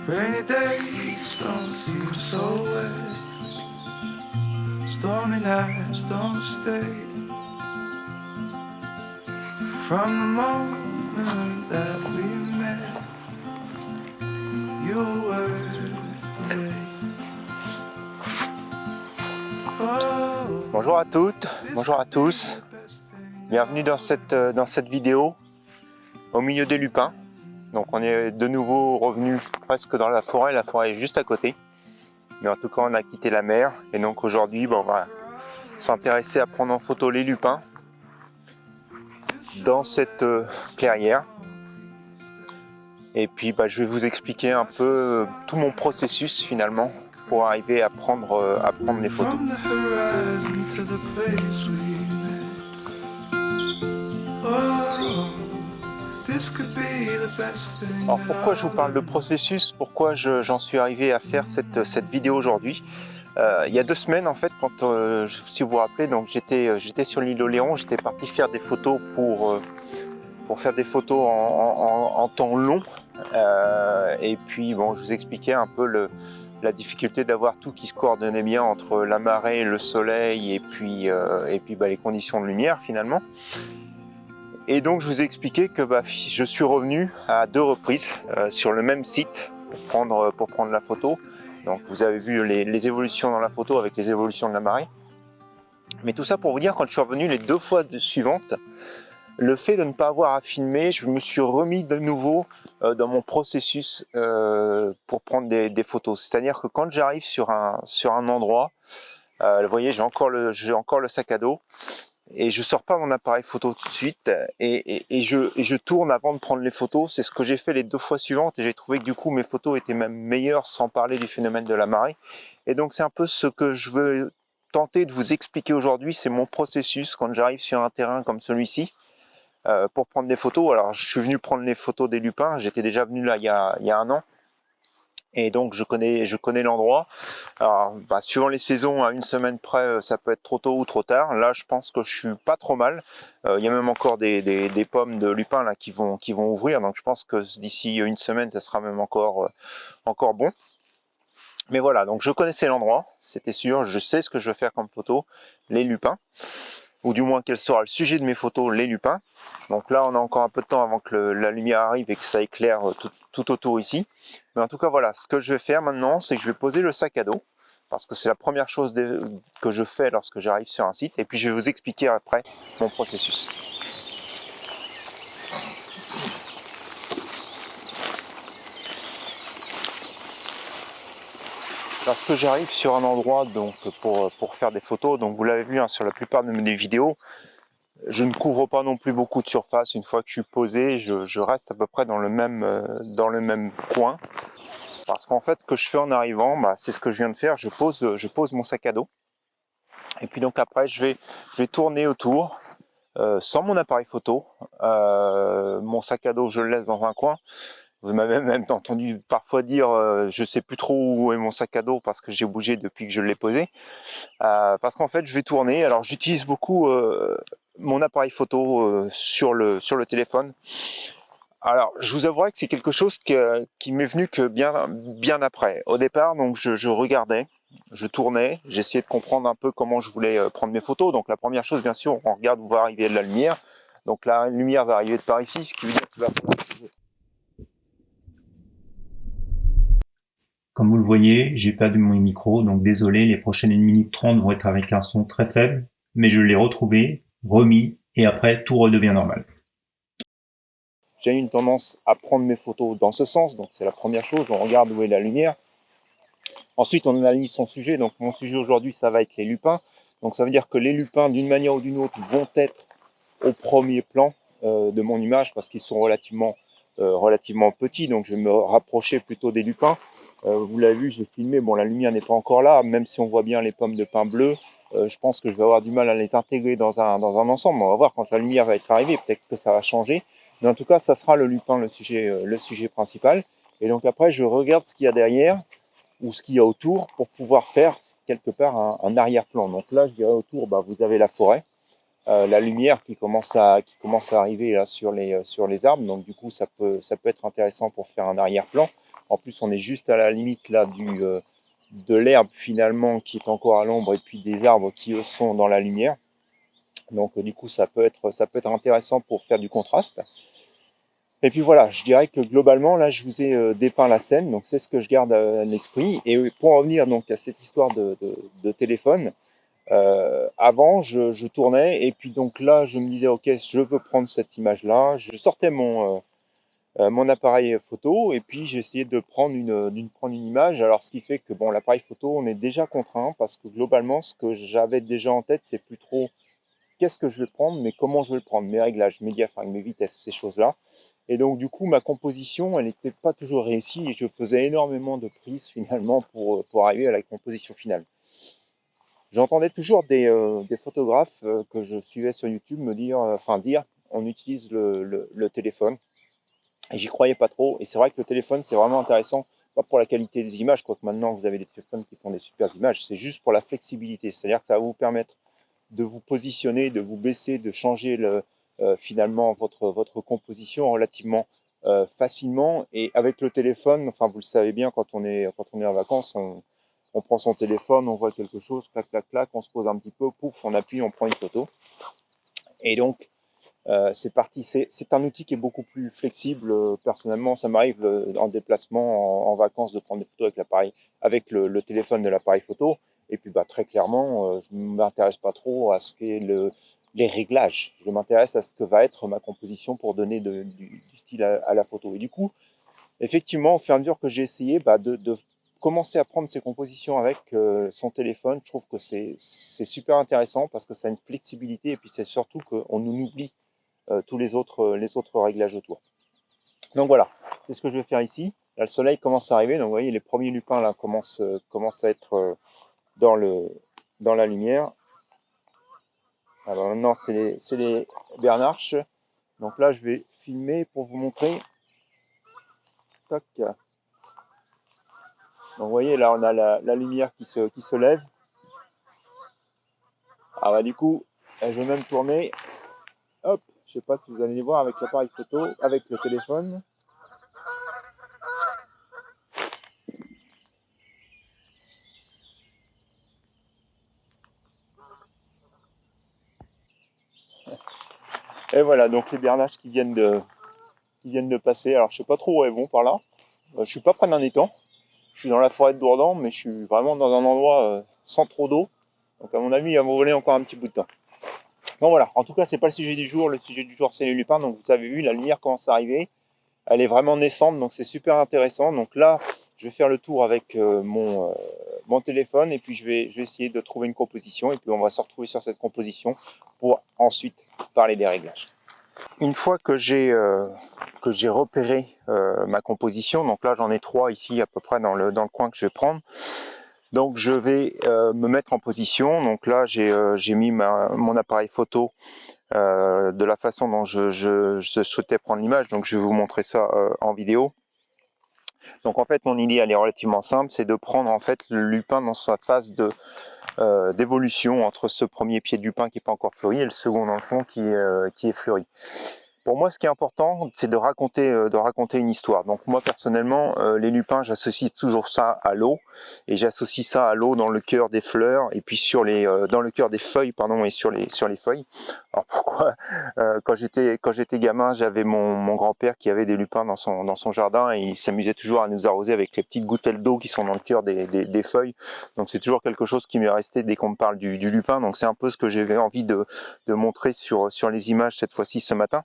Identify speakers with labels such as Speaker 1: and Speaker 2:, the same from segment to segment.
Speaker 1: Rainy days don't seem so wet. Stormy nights don't stay. From the moment that we met, you were away. Oh,
Speaker 2: Bonjour à toutes, bonjour à tous, bienvenue dans cette vidéo au milieu des lupins. Donc on est de nouveau revenu presque dans la forêt est juste à côté. Mais en tout cas on a quitté la mer et donc aujourd'hui on va s'intéresser à prendre en photo les lupins dans cette clairière. Et puis je vais vous expliquer un peu tout mon processus finalement pour arriver à prendre les photos.
Speaker 1: from the horizon to the place we met. Oh, this could be the best thing.
Speaker 2: Alors pourquoi je vous parle de processus, pourquoi j'en suis arrivé à faire cette vidéo aujourd'hui. Il y a 2 semaines en fait, quand si vous vous rappelez, donc j'étais sur l'île Oléron, j'étais parti faire des photos pour faire des photos en temps long. Et puis bon, je vous expliquais un peu la difficulté d'avoir tout qui se coordonnait bien entre la marée, le soleil et puis les conditions de lumière finalement. Et donc je vous ai expliqué que je suis revenu à 2 reprises sur le même site pour prendre la photo. Donc vous avez vu les évolutions dans la photo avec les évolutions de la marée. Mais tout ça pour vous dire, quand je suis revenu les 2 fois suivantes, le fait de ne pas avoir à filmer, je me suis remis de nouveau dans mon processus pour prendre des photos. C'est-à-dire que quand j'arrive sur un endroit, vous voyez, j'ai encore le sac à dos, et je sors pas mon appareil photo tout de suite et je tourne avant de prendre les photos. C'est ce que j'ai fait les 2 fois suivantes et j'ai trouvé que du coup mes photos étaient même meilleures, sans parler du phénomène de la marée. Et donc c'est un peu ce que je veux tenter de vous expliquer aujourd'hui. C'est mon processus quand j'arrive sur un terrain comme celui-ci pour prendre des photos. Alors je suis venu prendre les photos des lupins, j'étais déjà venu là il y a 1 an. Et donc je connais l'endroit. Alors suivant les saisons, à 1 semaine près, ça peut être trop tôt ou trop tard. Là je pense que je suis pas trop mal. Il y a même encore des pommes de lupins là qui vont ouvrir. Donc je pense que d'ici 1 semaine ça sera même encore bon. Mais voilà, donc je connaissais l'endroit, c'était sûr, je sais ce que je veux faire comme photo, les lupins. Ou du moins quel sera le sujet de mes photos, les lupins. Donc là on a encore un peu de temps avant que la lumière arrive et que ça éclaire tout autour ici. Mais en tout cas voilà, ce que je vais faire maintenant, c'est que je vais poser le sac à dos, parce que c'est la première chose que je fais lorsque j'arrive sur un site, et puis je vais vous expliquer après mon processus. Lorsque j'arrive sur un endroit donc pour faire des photos, donc vous l'avez vu sur la plupart de mes vidéos, je ne couvre pas non plus beaucoup de surface. Une fois que je suis posé, je reste à peu près dans le même coin. Parce qu'en fait, ce que je fais en arrivant, c'est ce que je viens de faire. Je pose mon sac à dos. Et puis donc après, je vais tourner autour sans mon appareil photo. Mon sac à dos, je le laisse dans un coin. Vous m'avez même entendu parfois dire je sais plus trop où est mon sac à dos parce que j'ai bougé depuis que je l'ai posé. Parce qu'en fait je vais tourner, alors j'utilise beaucoup mon appareil photo sur le téléphone. Alors je vous avouerai que c'est quelque chose qui m'est venu que bien après. Au départ donc je regardais, je tournais, j'essayais de comprendre un peu comment je voulais prendre mes photos. Donc la première chose bien sûr, on regarde où va arriver la lumière. Donc la lumière va arriver de par ici, ce qui veut dire qu'il va falloir...
Speaker 3: Comme vous le voyez, j'ai perdu mon micro, donc désolé, les prochaines 1 minute 30 vont être avec un son très faible, mais je l'ai retrouvé, remis, et après tout redevient normal.
Speaker 2: J'ai une tendance à prendre mes photos dans ce sens, donc c'est la première chose, on regarde où est la lumière. Ensuite on analyse son sujet, donc mon sujet aujourd'hui ça va être les lupins. Donc ça veut dire que les lupins d'une manière ou d'une autre vont être au premier plan de mon image parce qu'ils sont relativement petits, donc je vais me rapprocher plutôt des lupins. Vous l'avez vu, j'ai filmé, bon la lumière n'est pas encore là, même si on voit bien les pommes de pin bleues, je pense que je vais avoir du mal à les intégrer dans un ensemble. On va voir quand la lumière va être arrivée, peut-être que ça va changer, mais en tout cas ça sera le lupin le sujet principal. Et donc après je regarde ce qu'il y a derrière ou ce qu'il y a autour pour pouvoir faire quelque part un arrière-plan. Donc là je dirais autour, vous avez la forêt, la lumière qui commence à arriver là sur les arbres, donc du coup ça peut être intéressant pour faire un arrière-plan. En plus, on est juste à la limite là de l'herbe finalement qui est encore à l'ombre et puis des arbres qui eux sont dans la lumière. Donc du coup, ça peut être intéressant pour faire du contraste. Et puis voilà, je dirais que globalement, là, je vous ai dépeint la scène, donc c'est ce que je garde à l'esprit. Et pour en revenir donc à cette histoire de téléphone, avant, je tournais, et puis donc là, je me disais, ok, je veux prendre cette image-là. Je sortais mon appareil photo, et puis j'ai essayé de prendre une image. Alors, ce qui fait que bon, l'appareil photo, on est déjà contraint, parce que globalement, ce que j'avais déjà en tête, c'est plus trop qu'est-ce que je vais prendre, mais comment je vais le prendre, mes réglages, mes diaphragmes, mes vitesses, ces choses-là. Et donc, du coup, ma composition, elle n'était pas toujours réussie, et je faisais énormément de prises finalement pour arriver à la composition finale. J'entendais toujours des photographes que je suivais sur YouTube me dire, dire, on utilise le téléphone. Et j'y croyais pas trop. Et c'est vrai que le téléphone, c'est vraiment intéressant, pas pour la qualité des images, quoique maintenant vous avez des téléphones qui font des super images, c'est juste pour la flexibilité. C'est-à-dire que ça va vous permettre de vous positionner, de vous baisser, de changer finalement votre composition relativement facilement. Et avec le téléphone, enfin vous le savez bien, quand on est en vacances, on prend son téléphone, on voit quelque chose, clac, clac, clac, on se pose un petit peu, pouf, on appuie, on prend une photo. Et donc, c'est parti. C'est un outil qui est beaucoup plus flexible. Personnellement, ça m'arrive en déplacement, en vacances, de prendre des photos avec l'appareil, avec le téléphone de l'appareil photo. Et puis, très clairement, je ne m'intéresse pas trop à ce qu'est les réglages. Je m'intéresse à ce que va être ma composition pour donner du style à la photo. Et du coup, effectivement, au fur et à mesure que j'ai essayé de commencer à prendre ces compositions avec son téléphone, je trouve que c'est super intéressant parce que ça a une flexibilité et puis c'est surtout qu'on nous oublie tous les autres réglages autour. Donc voilà, c'est ce que je vais faire ici. Là, le soleil commence à arriver, donc vous voyez, les premiers lupins là commencent à être dans la lumière. Alors maintenant, c'est les bernarches. Donc là, je vais filmer pour vous montrer. Tac. Donc vous voyez, là, on a la lumière qui se lève. Ah du coup, je vais même tourner. Hop, je sais pas si vous allez les voir avec l'appareil photo, avec le téléphone. Et voilà, donc les bernaches qui viennent de passer. Alors je sais pas trop où elles vont par là. Je suis pas près d'un étang. Je suis dans la forêt de Dourdan, mais je suis vraiment dans un endroit sans trop d'eau. Donc à mon avis, il va me voler encore un petit bout de temps. Bon voilà, en tout cas, c'est pas le sujet du jour. Le sujet du jour, c'est les lupins. Donc vous avez vu, la lumière commence à arriver. Elle est vraiment naissante, donc c'est super intéressant. Donc là, je vais faire le tour avec mon téléphone et puis je vais essayer de trouver une composition et puis on va se retrouver sur cette composition pour ensuite parler des réglages. Une fois que j'ai repéré ma composition, donc là j'en ai 3 ici à peu près dans le coin que je vais prendre. Donc je vais me mettre en position. Donc là j'ai mis mon appareil photo de la façon dont je souhaitais prendre l'image. Donc je vais vous montrer ça en vidéo. Donc en fait mon idée elle est relativement simple, c'est de prendre en fait le lupin dans sa phase d'évolution entre ce premier pied de lupin qui n'est pas encore fleuri et le second dans le fond qui est fleuri. Pour moi, ce qui est important, c'est de raconter une histoire. Donc moi, personnellement, les lupins, j'associe toujours ça à l'eau, et j'associe ça à l'eau dans le cœur des fleurs, et puis dans le cœur des feuilles, pardon, et sur les feuilles. Alors pourquoi quand j'étais gamin, j'avais mon grand-père qui avait des lupins dans son jardin, et il s'amusait toujours à nous arroser avec les petites gouttelles d'eau qui sont dans le cœur des feuilles. Donc c'est toujours quelque chose qui m'est resté dès qu'on me parle du lupin. Donc c'est un peu ce que j'avais envie de montrer sur les images cette fois-ci ce matin.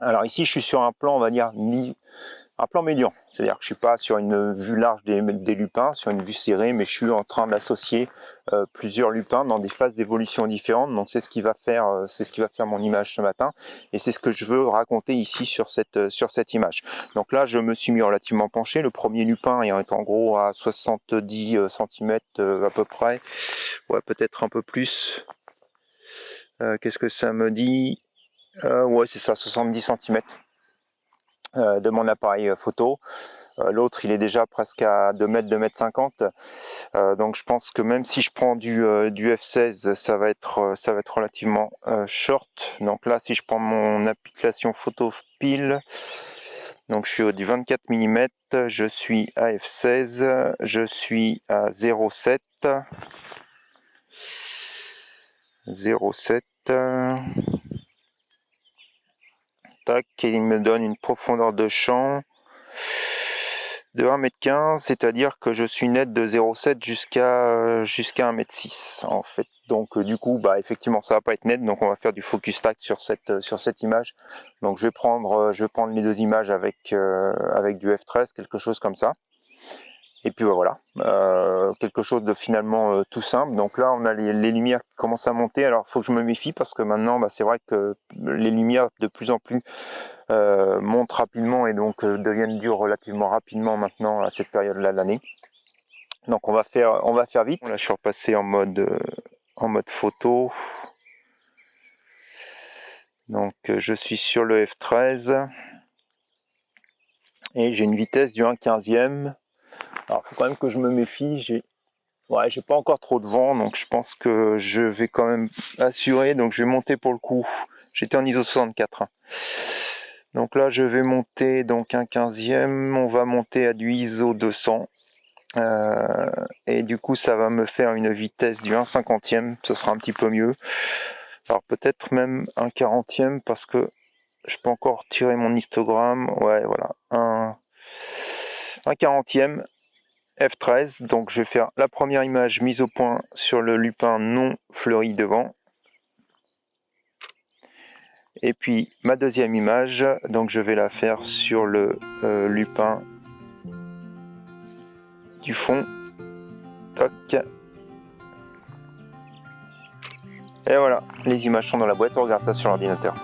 Speaker 2: Alors ici, je suis sur un plan, on va dire, un plan médian. C'est-à-dire que je ne suis pas sur une vue large des lupins, sur une vue serrée, mais je suis en train d'associer plusieurs lupins dans des phases d'évolution différentes. Donc c'est ce qui va faire mon image ce matin. Et c'est ce que je veux raconter ici sur cette image. Donc là, je me suis mis relativement penché. Le premier lupin est en gros à 70 cm à peu près. Ouais, peut-être un peu plus. Qu'est-ce que ça me dit ? Ouais, c'est ça, 70 cm de mon appareil photo. L'autre, il est déjà presque à 2 mètres, 2 mètres 50. Donc je pense que même si je prends du f16, ça va être relativement short. Donc là, si je prends mon application photo pile, Donc je suis du 24 mm, je suis à f16, je suis à 0,7. 0,7. Tac, et il me donne une profondeur de champ de 1,15 m, c'est-à-dire que je suis net de 0,7 jusqu'à 1,6 m en fait. Donc du coup, bah effectivement, ça va pas être net, donc on va faire du focus stack sur cette image. Donc je vais prendre les deux images avec du f13, quelque chose comme ça. Et puis bah, voilà, quelque chose de finalement tout simple. Donc là, on a les lumières qui commencent à monter. Alors, il faut que je me méfie parce que maintenant, bah, c'est vrai que les lumières de plus en plus montent rapidement et donc deviennent dures relativement rapidement maintenant à cette période-là de l'année. Donc on va faire vite. Là, je suis repassé en mode photo. Donc je suis sur le f13 et j'ai une vitesse du 1/15e. Alors, il faut quand même que je me méfie. J'ai pas encore trop de vent, donc je pense que je vais quand même assurer. Donc je vais monter pour le coup. J'étais en ISO 64. Donc là, je vais monter donc 1/15e. On va monter à du ISO 200. Et du coup, ça va me faire une vitesse du 1/50e. Ce sera un petit peu mieux. Alors peut-être même 1/40e parce que je peux encore tirer mon histogramme. Ouais, voilà. 1/40e. F13, donc je vais faire la première image mise au point sur le lupin non fleuri devant. Et puis ma deuxième image, donc je vais la faire sur le lupin du fond. Toc. Et voilà, les images sont dans la boîte, on regarde ça sur l'ordinateur.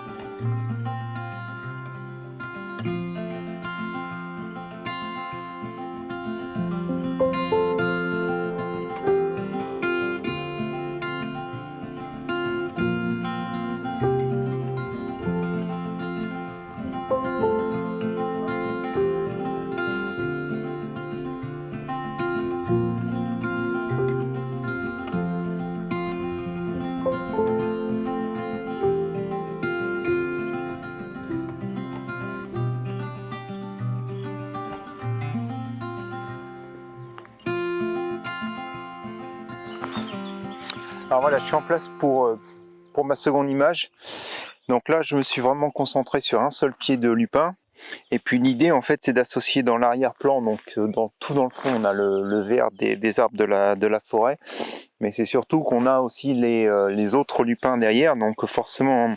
Speaker 2: Alors voilà, je suis en place pour ma seconde image. Donc là, je me suis vraiment concentré sur un seul pied de lupin. Et puis l'idée, en fait, c'est d'associer dans l'arrière-plan, donc tout dans le fond, on a le vert des arbres de la forêt. Mais c'est surtout qu'on a aussi les autres lupins derrière. Donc forcément,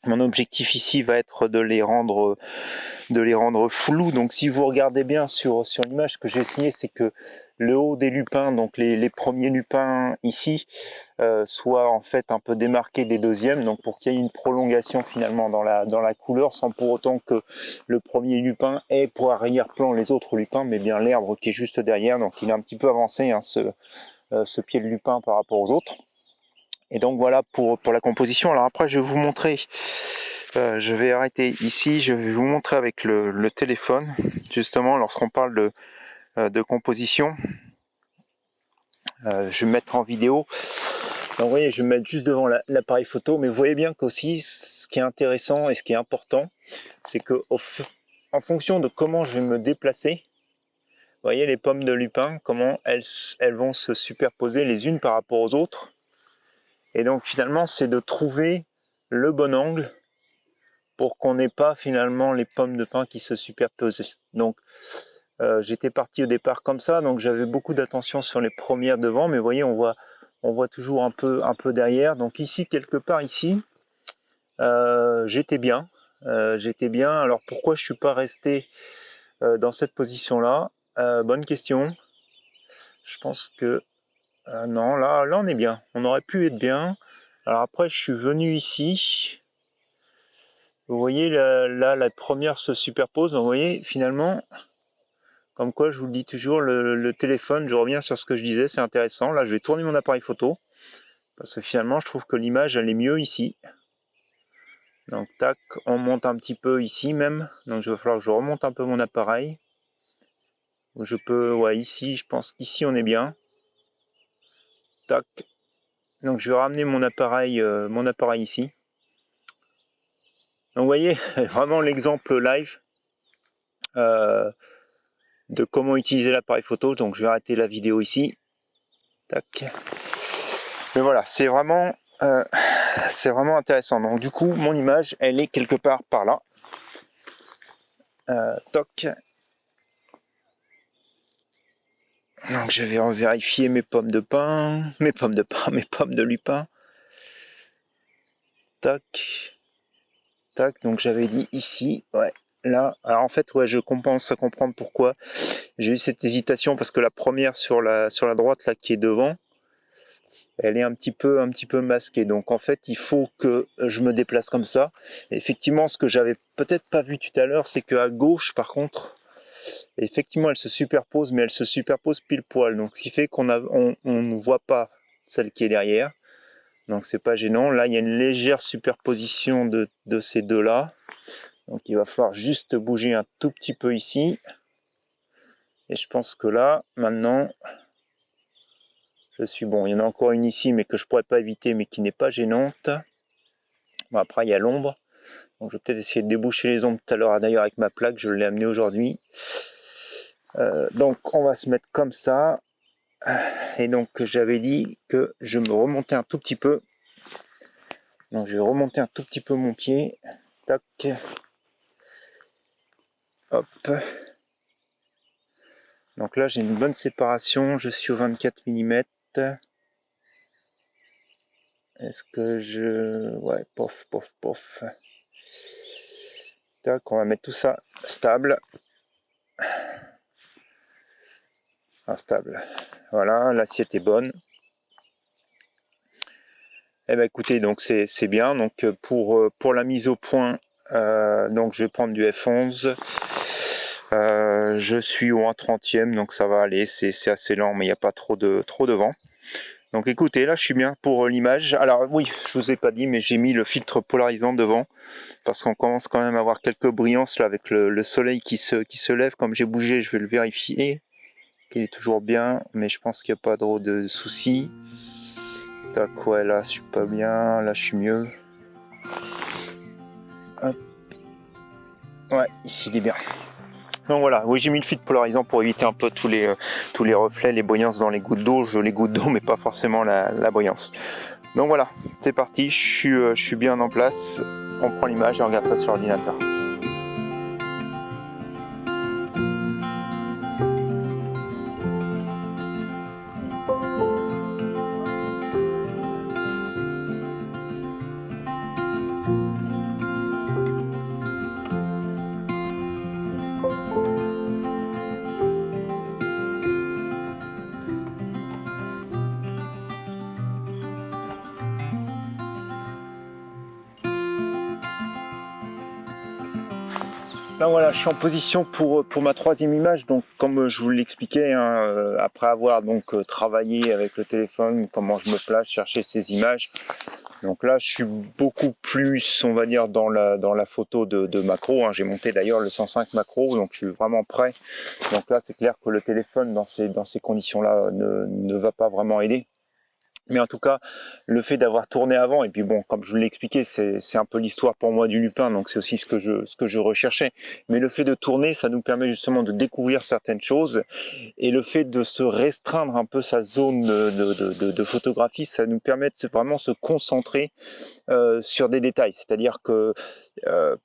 Speaker 2: mon objectif ici va être de les rendre flous. Donc si vous regardez bien sur l'image que j'ai signée, c'est que le haut des lupins, donc les premiers lupins ici, soit en fait un peu démarqué des deuxièmes, donc pour qu'il y ait une prolongation finalement dans la couleur, sans pour autant que le premier lupin ait pour arrière-plan les autres lupins, mais bien l'herbe qui est juste derrière. Donc il est un petit peu avancé, hein, ce pied de lupin par rapport aux autres. Et donc voilà pour la composition. Alors après, je vais vous montrer, je vais arrêter ici, je vais vous montrer avec le téléphone, justement, lorsqu'on parle de composition. Je vais me mettre en vidéo. Donc vous voyez, je vais me mettre juste devant l'appareil photo, mais vous voyez bien qu'aussi, ce qui est intéressant et ce qui est important, c'est que en fonction de comment je vais me déplacer, vous voyez les pommes de lupin, comment elles vont se superposer les unes par rapport aux autres. Et donc finalement, c'est de trouver le bon angle pour qu'on n'ait pas finalement les pommes de pin qui se superposent. Donc j'étais parti au départ comme ça, donc j'avais beaucoup d'attention sur les premières devant, mais vous voyez, on voit toujours un peu derrière. Donc ici, quelque part ici, j'étais bien. Alors pourquoi je ne suis pas resté dans cette position-là? Bonne question. Je pense que non, là on est bien. On aurait pu être bien. Alors après, je suis venu ici. Vous voyez, là, la première se superpose. Donc, vous voyez, finalement, comme quoi, je vous le dis toujours, le téléphone, je reviens sur ce que je disais, c'est intéressant. Là, je vais tourner mon appareil photo. Parce que finalement, je trouve que l'image, elle est mieux ici. Donc, tac, on monte un petit peu ici même. Donc, il va falloir que je remonte un peu mon appareil. Je peux, ouais, ici, je pense qu'ici, on est bien. Tac. Donc, je vais ramener mon appareil ici. Donc, vous voyez, vraiment l'exemple live. de comment utiliser l'appareil photo. Donc je vais arrêter la vidéo ici. Tac. Mais voilà, c'est vraiment intéressant. Donc du coup, mon image, elle est quelque part par là. Toc. Donc je vais vérifier mes pommes de lupin. Tac. Tac, donc j'avais dit ici, ouais, là. Alors en fait, ouais, je commence à comprendre pourquoi j'ai eu cette hésitation, parce que la première sur la droite, là, qui est devant, elle est un petit peu masquée. Donc en fait, il faut que je me déplace comme ça. Et effectivement, ce que j'avais peut-être pas vu tout à l'heure, c'est qu'à gauche, par contre, effectivement, elle se superpose, mais elle se superpose pile poil. Donc ce qui fait qu'on ne voit pas celle qui est derrière. Donc c'est pas gênant. Là, il y a une légère superposition de ces deux-là. Donc il va falloir juste bouger un tout petit peu ici. Et je pense que là, maintenant, je suis bon. Il y en a encore une ici, mais que je pourrais pas éviter, mais qui n'est pas gênante. Bon, après, il y a l'ombre. Donc je vais peut-être essayer de déboucher les ombres tout à l'heure. D'ailleurs, avec ma plaque, je l'ai amené aujourd'hui. Donc on va se mettre comme ça. Et donc j'avais dit que je me remontais un tout petit peu. Donc je vais remonter un tout petit peu mon pied. Tac. Hop. Donc là j'ai une bonne séparation. Je suis au 24 mm. Est-ce que je... Ouais, pof. Tac, on va mettre tout ça stable. Instable. Voilà, l'assiette est bonne. Eh ben écoutez, donc c'est bien. Donc pour la mise au point, donc je vais prendre du F11. Je suis au 1/30e, donc ça va aller. C'est assez lent, mais il n'y a pas trop de vent. Donc écoutez, là je suis bien pour l'image. Alors oui, je vous ai pas dit, mais j'ai mis le filtre polarisant devant, parce qu'on commence quand même à avoir quelques brillances là avec le soleil qui se lève. Comme j'ai bougé, je vais le vérifier. Il est toujours bien, mais je pense qu'il n'y a pas trop de soucis. Tac, ouais, là je suis pas bien, là je suis mieux. Hop. Ouais, ici il est bien. Donc voilà, oui, j'ai mis le filtre polarisant pour éviter un peu tous les reflets, les brillants dans les gouttes d'eau. Je les gouttes d'eau, mais pas forcément la brillance. Donc voilà, c'est parti, je suis bien en place. On prend l'image et on regarde ça sur l'ordinateur. Ben voilà, je suis en position pour ma troisième image. Donc comme je vous l'expliquais, hein, après avoir donc travaillé avec le téléphone, comment je me place, chercher ces images. Donc là, je suis beaucoup plus, on va dire, dans la photo de macro. Hein. J'ai monté d'ailleurs le 105 macro, donc je suis vraiment prêt. Donc là, c'est clair que le téléphone, dans ces conditions-là, ne va pas vraiment aider. Mais en tout cas, le fait d'avoir tourné avant, et puis bon, comme je vous l'ai expliqué, c'est un peu l'histoire pour moi du lupin, donc c'est aussi ce que je recherchais. Mais le fait de tourner, ça nous permet justement de découvrir certaines choses, et le fait de se restreindre un peu sa zone de photographie, ça nous permet de vraiment se concentrer sur des détails. C'est-à-dire que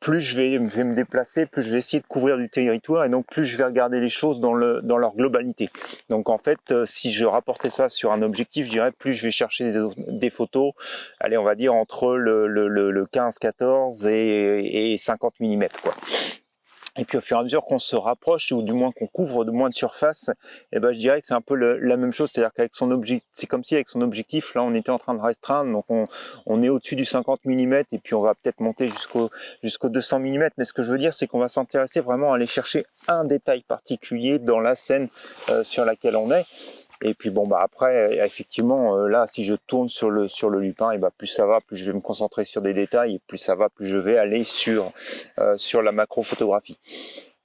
Speaker 2: plus je vais me déplacer, plus je vais essayer de couvrir du territoire, et donc plus je vais regarder les choses dans leur globalité. Donc en fait, si je rapportais ça sur un objectif, je dirais plus je vais chercher des photos, allez, on va dire entre le 15-14 et 50 mm, quoi. Et puis au fur et à mesure qu'on se rapproche, ou du moins qu'on couvre de moins de surface, et ben je dirais que c'est un peu la même chose, c'est-à-dire qu'avec son objectif, c'est comme si avec son objectif, là on était en train de restreindre, donc on est au-dessus du 50 mm, et puis on va peut-être monter jusqu'au 200 mm, mais ce que je veux dire, c'est qu'on va s'intéresser vraiment à aller chercher un détail particulier dans la scène sur laquelle on est. Et puis bon, bah après, effectivement, là, si je tourne sur le lupin, et bah plus ça va, plus je vais me concentrer sur des détails, et plus ça va, plus je vais aller sur la macro photographie.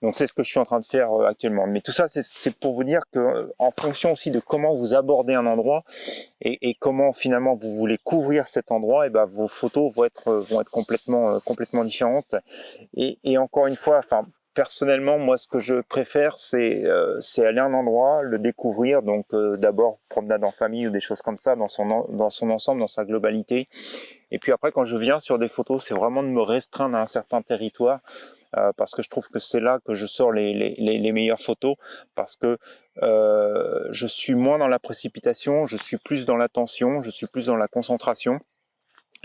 Speaker 2: Donc c'est ce que je suis en train de faire actuellement. Mais tout ça, c'est pour vous dire que en fonction aussi de comment vous abordez un endroit et comment finalement vous voulez couvrir cet endroit, et ben vos photos vont être complètement différentes. Et encore une fois, enfin personnellement, moi, ce que je préfère, c'est aller à un endroit, le découvrir. Donc, d'abord, promenade en famille ou des choses comme ça, dans son ensemble, dans sa globalité. Et puis après, quand je viens sur des photos, c'est vraiment de me restreindre à un certain territoire. Parce que je trouve que c'est là que je sors les meilleures photos, parce que je suis moins dans la précipitation, je suis plus dans l'attention, je suis plus dans la concentration.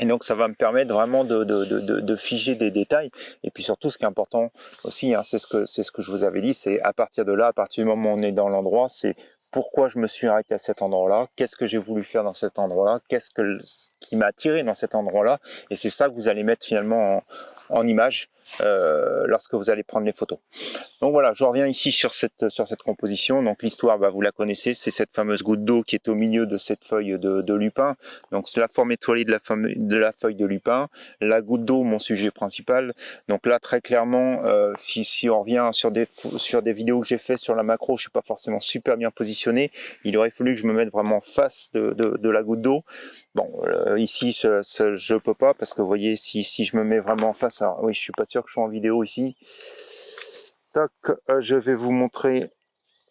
Speaker 2: Et donc ça va me permettre vraiment de figer des détails. Et puis surtout, ce qui est important aussi, hein, c'est ce que je vous avais dit, c'est à partir de là, à partir du moment où on est dans l'endroit, c'est pourquoi je me suis arrêté à cet endroit-là, qu'est-ce que j'ai voulu faire dans cet endroit-là, ce qui m'a attiré dans cet endroit-là. Et c'est ça que vous allez mettre finalement en image lorsque vous allez prendre les photos. Donc voilà, je reviens ici sur cette composition. Donc l'histoire, bah, vous la connaissez, c'est cette fameuse goutte d'eau qui est au milieu de cette feuille de lupin. Donc c'est la forme étoilée de la feuille de lupin. La goutte d'eau, mon sujet principal. Donc là, très clairement, si on revient sur des vidéos que j'ai fait sur la macro, je suis pas forcément super bien positionné. Il aurait fallu que je me mette vraiment en face de la goutte d'eau. Bon, ici, je peux pas, parce que vous voyez, si je me mets vraiment en face, alors oui, je suis pas sûr que je sois en vidéo ici. Tac, je vais vous montrer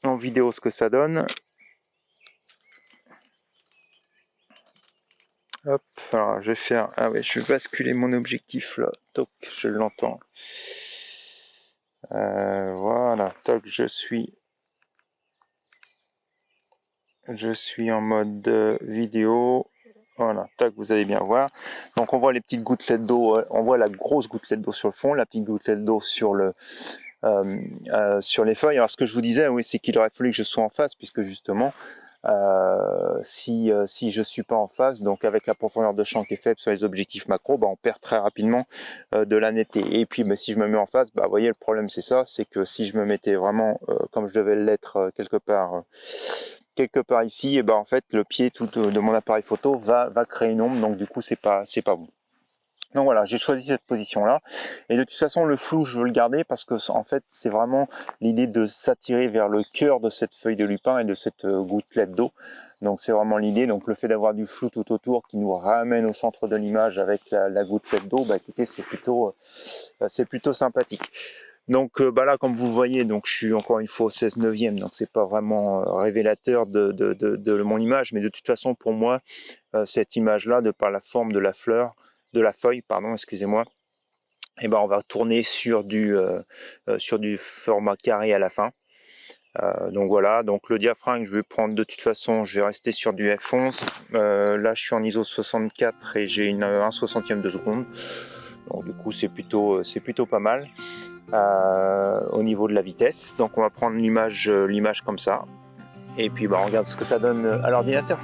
Speaker 2: en vidéo ce que ça donne. Hop, alors je vais faire, ah ouais, je vais basculer mon objectif là, toc, je l'entends. Voilà, toc, je suis en mode vidéo. Voilà, tac, vous allez bien voir. Donc on voit les petites gouttelettes d'eau, on voit la grosse gouttelette d'eau sur le fond, la petite gouttelette d'eau sur les feuilles. Alors ce que je vous disais, oui, c'est qu'il aurait fallu que je sois en face, puisque justement, si je suis pas en face, donc avec la profondeur de champ qui est faible sur les objectifs macro, bah, on perd très rapidement de la netteté. Et puis bah, si je me mets en face, bah, vous voyez, le problème c'est ça, c'est que si je me mettais vraiment comme je devais l'être quelque part ici, et ben en fait le pied tout de mon appareil photo va créer une ombre, donc du coup c'est pas bon. Donc voilà, j'ai choisi cette position là, et de toute façon le flou je veux le garder parce que en fait c'est vraiment l'idée de s'attirer vers le cœur de cette feuille de lupin et de cette gouttelette d'eau. Donc c'est vraiment l'idée, donc le fait d'avoir du flou tout autour qui nous ramène au centre de l'image avec la gouttelette d'eau, bah écoutez, c'est plutôt sympathique. Donc bah là, comme vous voyez, donc je suis encore une fois au 16/9, donc c'est pas vraiment révélateur de mon image, mais de toute façon pour moi, cette image-là, de par la forme de la feuille, pardon, excusez-moi, et ben on va tourner sur du format carré à la fin. Donc voilà, donc le diaphragme, je vais prendre de toute façon, je vais rester sur du f11. Là, je suis en ISO 64 et j'ai une 1/60e de seconde. Donc du coup, c'est plutôt pas mal. Au niveau de la vitesse, donc on va prendre l'image comme ça, et puis bah, on regarde ce que ça donne à l'ordinateur.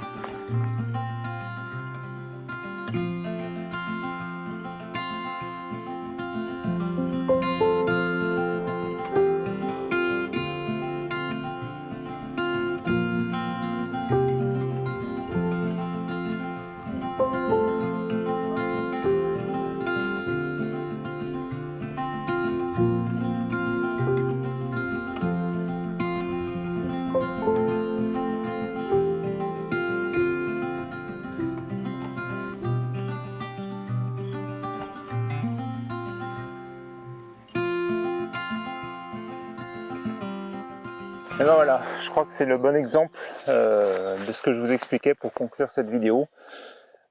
Speaker 2: Et ben voilà, je crois que c'est le bon exemple de ce que je vous expliquais pour conclure cette vidéo.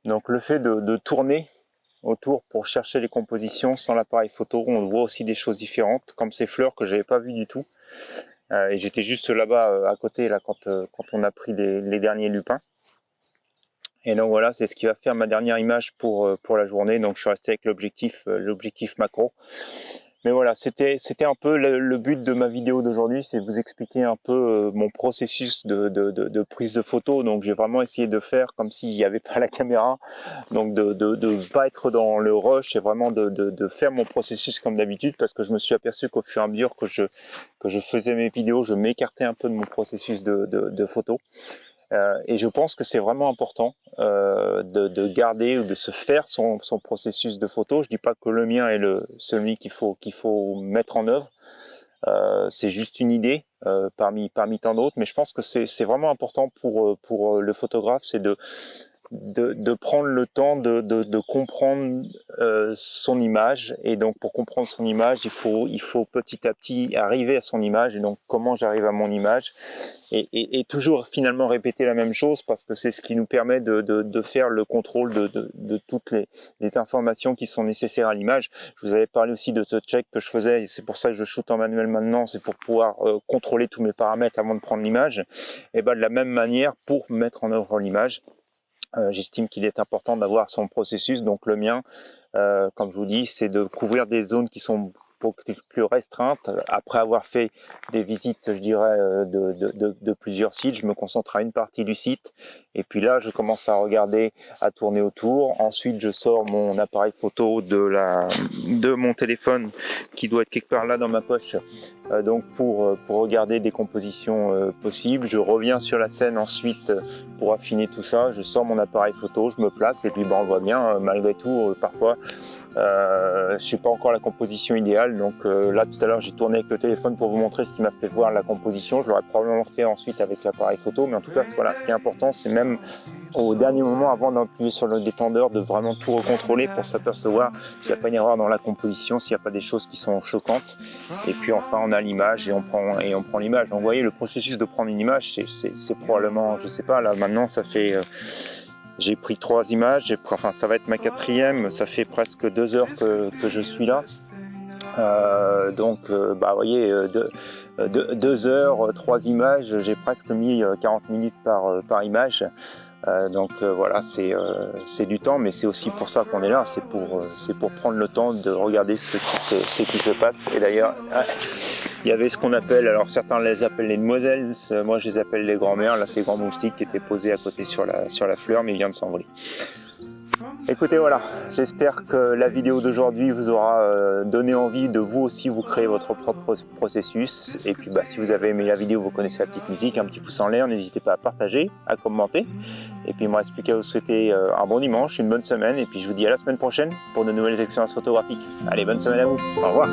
Speaker 2: Donc le fait de tourner autour pour chercher les compositions sans l'appareil photo, on voit aussi des choses différentes, comme ces fleurs que j'avais pas vues du tout. Et j'étais juste là-bas à côté là quand on a pris les derniers lupins. Et donc voilà, c'est ce qui va faire ma dernière image pour la journée. Donc je suis resté avec l'objectif macro. Mais voilà, c'était un peu le but de ma vidéo d'aujourd'hui, c'est de vous expliquer un peu mon processus de prise de photo. Donc j'ai vraiment essayé de faire comme s'il n'y avait pas la caméra, donc de pas être dans le rush, et vraiment de faire mon processus comme d'habitude, parce que je me suis aperçu qu'au fur et à mesure que je faisais mes vidéos, je m'écartais un peu de mon processus de photo. Et je pense que c'est vraiment important de garder ou de se faire son processus de photo. Je dis pas que le mien est celui qu'il faut mettre en œuvre. C'est juste une idée parmi tant d'autres, mais je pense que c'est vraiment important pour le photographe, c'est de prendre le temps de comprendre son image. Et donc pour comprendre son image, il faut petit à petit arriver à son image. Et donc comment j'arrive à mon image, et toujours finalement répéter la même chose, parce que c'est ce qui nous permet de faire le contrôle de toutes les informations qui sont nécessaires à l'image. Je vous avais parlé aussi de ce check que je faisais, et c'est pour ça que je shoot en manuel maintenant, c'est pour pouvoir contrôler tous mes paramètres avant de prendre l'image. Et ben de la même manière, pour mettre en œuvre l'image, j'estime qu'il est important d'avoir son processus. Donc le mien, comme je vous dis, c'est de couvrir des zones qui sont beaucoup plus restreintes. Après avoir fait des visites, je dirais, de plusieurs sites, je me concentre à une partie du site, et puis là je commence à regarder, à tourner autour. Ensuite je sors mon appareil photo de mon téléphone, qui doit être quelque part là dans ma poche, donc pour regarder des compositions possibles. Je reviens sur la scène ensuite pour affiner tout ça. Je sors mon appareil photo, je me place, et puis on voit bien, malgré tout, parfois je sais pas encore la composition idéale. Donc là tout à l'heure j'ai tourné avec le téléphone pour vous montrer ce qui m'a fait voir la composition. Je l'aurais probablement fait ensuite avec l'appareil photo, mais en tout cas voilà, ce qui est important, c'est même au dernier moment, avant d'appuyer sur le détendeur, de vraiment tout recontrôler pour s'apercevoir s'il n'y a pas une erreur dans la composition, s'il n'y a pas des choses qui sont choquantes. Et puis enfin on a l'image, et on prend l'image. Donc vous voyez, le processus de prendre une image, c'est probablement, je sais pas, là maintenant ça fait j'ai pris 3 images, enfin ça va être ma 4e, ça fait presque 2 heures que je suis là. Donc vous voyez, 2 heures, 3 images, j'ai presque mis 40 minutes par image. Donc voilà, c'est du temps, mais c'est aussi pour ça qu'on est là, c'est pour prendre le temps de regarder ce qui se passe. Et d'ailleurs, il y avait ce qu'on appelle, alors certains les appellent les demoiselles, moi je les appelle les grand-mères. Là, ces grands moustiques qui étaient posés à côté sur la fleur, mais il vient de s'envoler. Écoutez, voilà, j'espère que la vidéo d'aujourd'hui vous aura donné envie de vous aussi vous créer votre propre processus. Et puis si vous avez aimé la vidéo, vous connaissez la petite musique, un petit pouce en l'air, n'hésitez pas à partager, à commenter. Et puis il ne me reste plus qu'à vous souhaiter un bon dimanche, une bonne semaine, et puis je vous dis à la semaine prochaine pour de nouvelles expériences photographiques. Allez, bonne semaine à vous, au revoir.